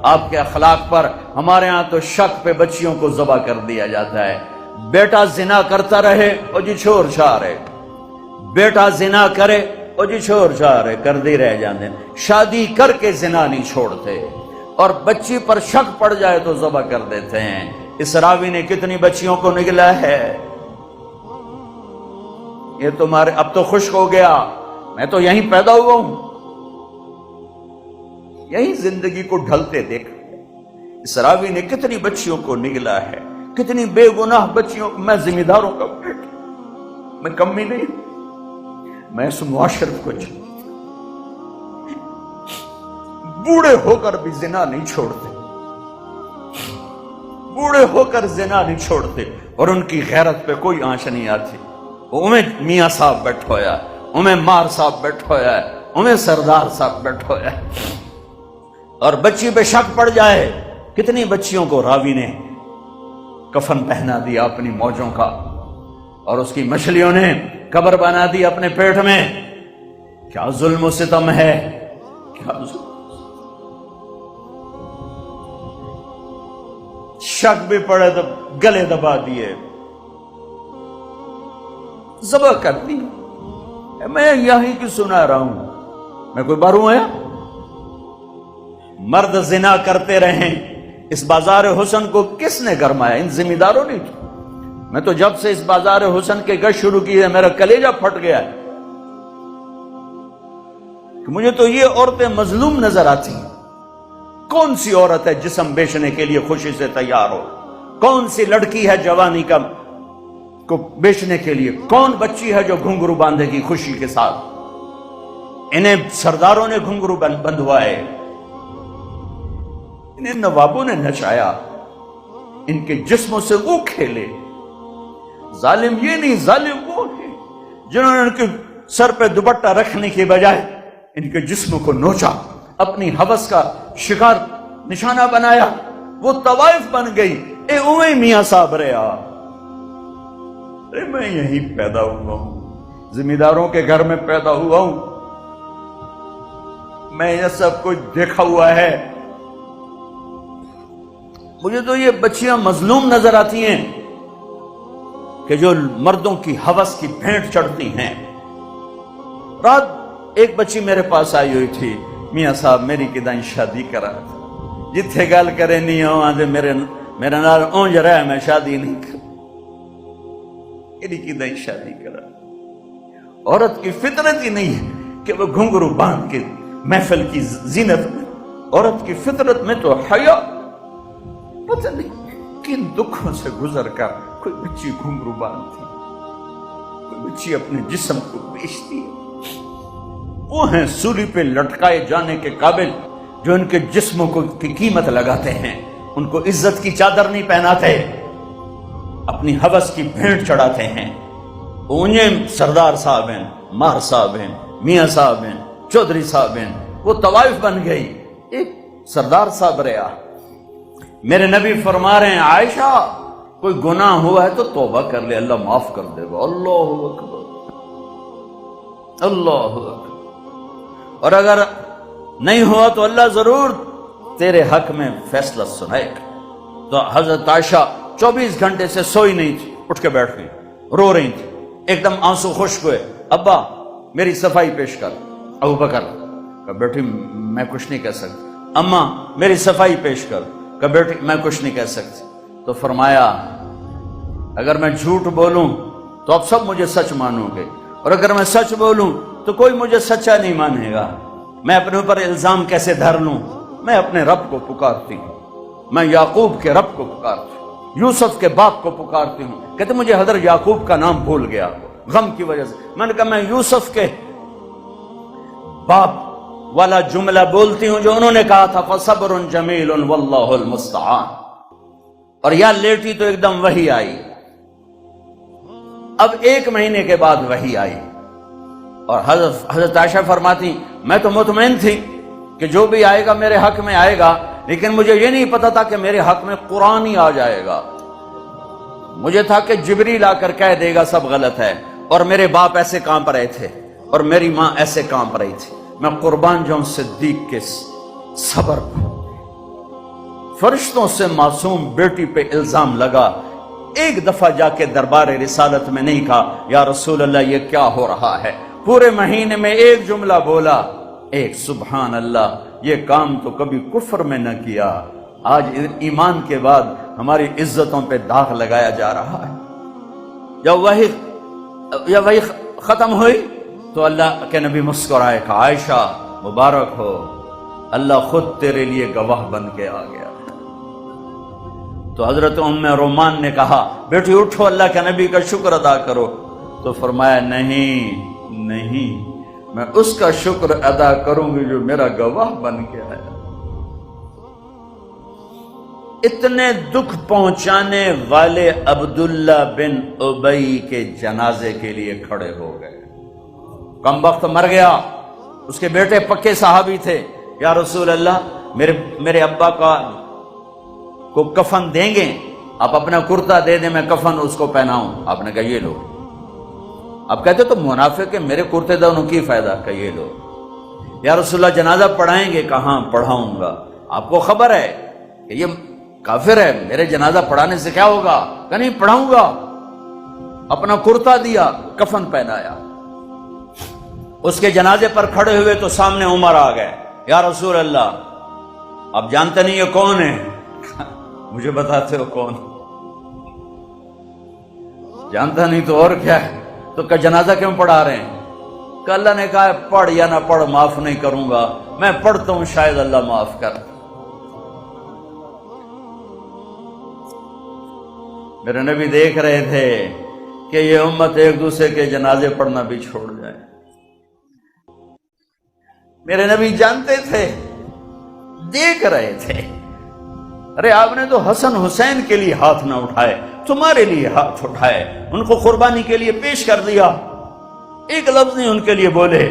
آپ کے اخلاق پر۔ ہمارے ہاں تو شک پہ بچیوں کو ذبح کر دیا جاتا ہے۔ بیٹا زنا کرتا رہے اور جی چھوڑ چھاڑ ہے، بیٹا زنا کرے اور جی چھوڑ چھاڑ ہے، کر دی رہ جاندے، شادی کر کے زنا نہیں چھوڑتے، اور بچی پر شک پڑ جائے تو ذبح کر دیتے ہیں۔ اس راوی نے کتنی بچیوں کو نگلا ہے۔ یہ تمہارے اب تو خشک ہو گیا، میں تو یہیں پیدا ہوا ہوں، یہیں زندگی کو ڈھلتے دیکھ۔ اس راوی نے کتنی بچیوں کو نگلا ہے، کتنی بے گناہ بچیوں کو۔ میں ذمہ داروں کا بیٹا، میں کمی نہیں، میں اس معاشرت کو بوڑھے ہو کر بھی زنا نہیں چھوڑتے، بوڑھے ہو کر زنا نہیں چھوڑتے، اور ان کی غیرت پہ کوئی آنچ نہیں آتی۔ انہیں میاں صاحب بیٹھ ہویا، انہیں مار صاحب بیٹھ ہویا ہے، انہیں سردار صاحب بیٹھ ہویا ہے، اور بچی پہ شک پڑ جائے۔ کتنی بچیوں کو راوی نے کفن پہنا دیا اپنی موجوں کا، اور اس کی مچھلیوں نے قبر بنا دی اپنے پیٹ میں۔ کیا ظلم و ستم ہے، کیا ظلم۔ شک بھی پڑے تو گلے دبا دیے، ذبح کر دی۔ میں یہی کی سنا رہا ہوں، میں کوئی باروں ہے؟ مرد زنا کرتے رہیں، اس بازار حسن کو کس نے گرمایا؟ ان ذمہ داروں نے۔ میں تو جب سے اس بازار حسن کے گشت شروع کی ہے میرا کلیجہ پھٹ گیا ہے کہ مجھے تو یہ عورتیں مظلوم نظر آتی ہیں۔ کون سی عورت ہے جسم بیچنے کے لیے خوشی سے تیار ہو؟ کون سی لڑکی ہے جوانی کا کو بیچنے کے لیے؟ کون بچی ہے جو گھنگرو باندھے گی خوشی کے ساتھ؟ انہیں سرداروں نے گھنگرو بندھوائے، انہیں نوابوں نے نچایا، ان کے جسموں سے وہ کھیلے۔ ظالم یہ نہیں، ظالم وہ ہے جنہوں نے ان کے سر پہ دوپٹہ رکھنے کے بجائے ان کے جسموں کو نوچا، اپنی ہوس کا شکار نشانہ بنایا۔ وہ طوائف بن گئی۔ اے اوے میاں صاحب رہا، میں یہیں پیدا ہوا ہوں، ذمہ داروں کے گھر میں پیدا ہوا ہوں، میں یہ سب کچھ دیکھا ہوا ہے۔ مجھے تو یہ بچیاں مظلوم نظر آتی ہیں کہ جو مردوں کی ہوس کی بھینٹ چڑھتی ہیں۔ رات ایک بچی میرے پاس آئی ہوئی تھی، میاں صاحب میری کدائیں شادی کرا، جتھے گل کرے نہیں ہوں آدھے میرے نال اونج رہا ہے، میں شادی نہیں کر، میری کدائیں شادی کرا۔ عورت کی فطرت ہی نہیں ہے کہ وہ گھنگرو باندھ کے محفل کی زینت میں۔ عورت کی فطرت میں تو حیا، پتہ نہیں کن دکھوں سے گزر کر کوئی بچی گھنگرو باندھتی، کوئی بچی اپنے جسم کو بیچتی ہے۔ وہ ہیں سولی پہ لٹکائے جانے کے قابل جو ان کے جسموں کو کی قیمت لگاتے ہیں، ان کو عزت کی چادر نہیں پہناتے، اپنی ہوس کی بھینٹ چڑھاتے ہیں۔ انہیں سردار صاحب ہیں، مار صاحب ہیں، میاں صاحب ہیں، چودھری صاحب ہیں، وہ طوائف بن گئی۔ ایک سردار صاحب رہا۔ میرے نبی فرما رہے ہیں عائشہ کوئی گناہ ہوا ہے تو توبہ کر لے، اللہ معاف کر دے گا۔ اللہ اکبر، اللہ اکبر۔ اور اگر نہیں ہوا تو اللہ ضرور تیرے حق میں فیصلہ سنائے گا۔ تو حضرت عائشہ 24 گھنٹے سے سوئی نہیں تھی، اٹھ کے بیٹھ گئی، رو رہی تھی، ایک دم آنسو خشک ہوئے۔ ابا میری صفائی پیش کر۔ ابو بکر کہ بیٹی میں کچھ نہیں کہہ سکتی۔ اماں میری صفائی پیش کر۔ کہ بیٹی میں کچھ نہیں کہہ سکتی۔ تو فرمایا اگر میں جھوٹ بولوں تو اب سب مجھے سچ مانو گے، اور اگر میں سچ بولوں تو کوئی مجھے سچا نہیں مانے گا۔ میں اپنے اوپر الزام کیسے دھر لوں؟ میں اپنے رب کو پکارتی ہوں، میں یعقوب کے رب کو پکارتی ہوں، یوسف کے باپ کو پکارتی ہوں۔ کہتے مجھے حضرت یعقوب کا نام بھول گیا غم کی وجہ سے۔ میں نے کہا میں یوسف کے باپ والا جملہ بولتی ہوں جو انہوں نے کہا تھا فصبر جمیل واللہ المستعان، اور یا لیٹی تو ایک دم وحی آئی۔ اب 1 مہینے کے بعد وحی آئی، اور حضرت عائشہ فرماتی میں تو مطمئن تھی کہ جو بھی آئے گا میرے حق میں آئے گا، لیکن مجھے یہ نہیں پتا تھا کہ میرے حق میں قرآن ہی آ جائے گا۔ مجھے تھا کہ جبریل آ کر کہہ دے گا سب غلط ہے، اور میرے باپ ایسے کانپ رہے تھے اور میری ماں ایسے کانپ رہی تھی۔ میں قربان جاؤں صدیق کے صبر پر، فرشتوں سے معصوم بیٹی پہ الزام لگا، ایک دفعہ جا کے دربار رسالت میں نہیں کہا یا رسول اللہ یہ کیا ہو رہا ہے، پورے مہینے میں ایک جملہ بولا، ایک سبحان اللہ، یہ کام تو کبھی کفر میں نہ کیا، آج ایمان کے بعد ہماری عزتوں پہ داغ لگایا جا رہا ہے۔ جب وہی ختم ہوئی تو اللہ کے نبی مسکرائے، کہا عائشہ مبارک ہو، اللہ خود تیرے لیے گواہ بن کے آ گیا۔ تو حضرت ام رومان نے کہا بیٹی اٹھو، اللہ کے نبی کا شکر ادا کرو، تو فرمایا نہیں، میں اس کا شکر ادا کروں گی جو میرا گواہ بن کے آیا۔ اتنے دکھ پہنچانے والے عبداللہ بن ابی کے جنازے کے لیے کھڑے ہو گئے۔ کم وقت مر گیا، اس کے بیٹے پکے صحابی تھے، یا رسول اللہ میرے ابا کو کفن دیں گے، آپ اپنا کرتا دے دیں، میں کفن اس کو پہناؤں۔ آپ نے کہا یہ لو۔ اب کہتے تو منافق ہے، میرے کرتے دونوں کی فائدہ، کہ یہ لو۔ یا رسول اللہ جنازہ پڑھائیں گے؟ کہاں پڑھاؤں گا، آپ کو خبر ہے کہ یہ کافر ہے، میرے جنازہ پڑھانے سے کیا ہوگا؟ کہ نہیں پڑھاؤں گا۔ اپنا کرتا دیا، کفن پہنایا، اس کے جنازے پر کھڑے ہوئے تو سامنے عمر آ گئے، یا رسول اللہ آپ جانتے نہیں یہ کون ہے؟ مجھے بتاتے ہو کون؟ جانتا نہیں تو اور کیا ہے، تو کہ جنازہ کیوں پڑھا رہے ہیں؟ کہ اللہ نے کہا پڑھ یا نہ پڑھ معاف نہیں کروں گا، میں پڑھتا ہوں شاید اللہ معاف کر۔ میرے نبی دیکھ رہے تھے کہ یہ امت ایک دوسرے کے جنازے پڑھنا بھی چھوڑ جائے۔ میرے نبی جانتے تھے، دیکھ رہے تھے، ارے آپ نے تو حسن حسین کے لیے ہاتھ نہ اٹھائے، تمہارے لیے ہاتھ اٹھائے، ان کو قربانی کے لیے پیش کر دیا، ایک لفظ نہیں ان کے لیے بولے،